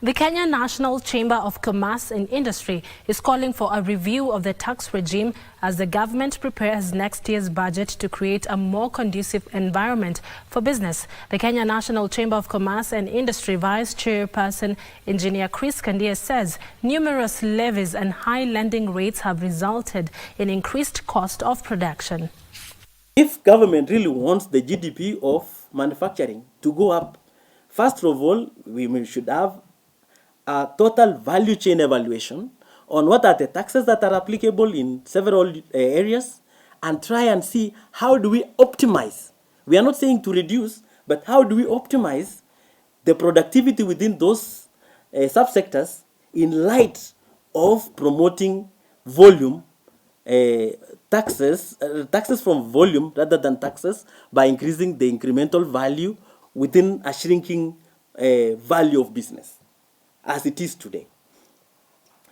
The Kenya National Chamber of Commerce and Industry is calling for a review of the tax regime as the government prepares next year's budget to create a more conducive environment for business. The Kenya National Chamber of Commerce and Industry Vice Chairperson Engineer Chris Kandia says numerous levies and high lending rates have resulted in increased cost of production. If government really wants the GDP of manufacturing to go up, first of all, we should have a total value chain evaluation on what are the taxes that are applicable in several areas, and try and see how do we optimize. We are not saying to reduce, but how do we optimize the productivity within those subsectors in light of promoting volume, taxes from volume rather than taxes, by increasing the incremental value within a shrinking value of business as it is today.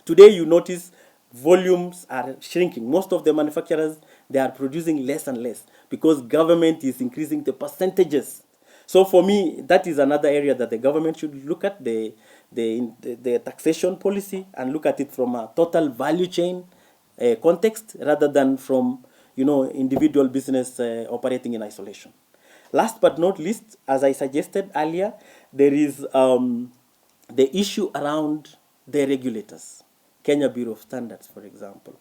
Today you notice volumes are shrinking. Most of the manufacturers, they are producing less and less because government is increasing the percentages. So for me, that is another area that the government should look at, the taxation policy, and look at it from a total value chain context rather than from individual business operating in isolation. Last but not least, as I suggested earlier, there is the issue around the regulators. Kenya Bureau of Standards, for example,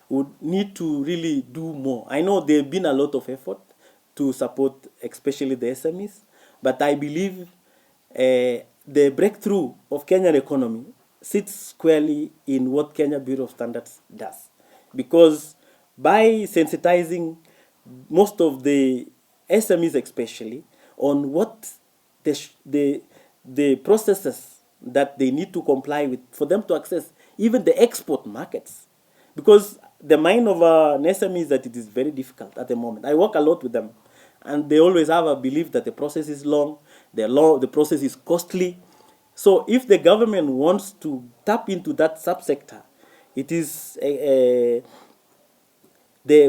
would need to really do more. I know there have been a lot of effort to support especially the SMEs, but I believe the breakthrough of Kenyan economy sits squarely in what Kenya Bureau of Standards does. Because by sensitizing most of the SMEs especially on what the processes that they need to comply with for them to access even the export markets. Because the mind of an SME is that it is very difficult at the moment. I work a lot with them, and they always have a belief that the process is long, the process is costly. So if the government wants to tap into that subsector, it is the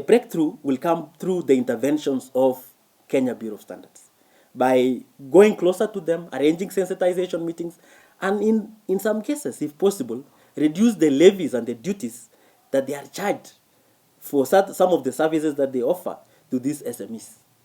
breakthrough will come through the interventions of Kenya Bureau of Standards, by going closer to them, arranging sensitization meetings, and in some cases, if possible, reduce the levies and the duties that they are charged for some of the services that they offer to these SMEs.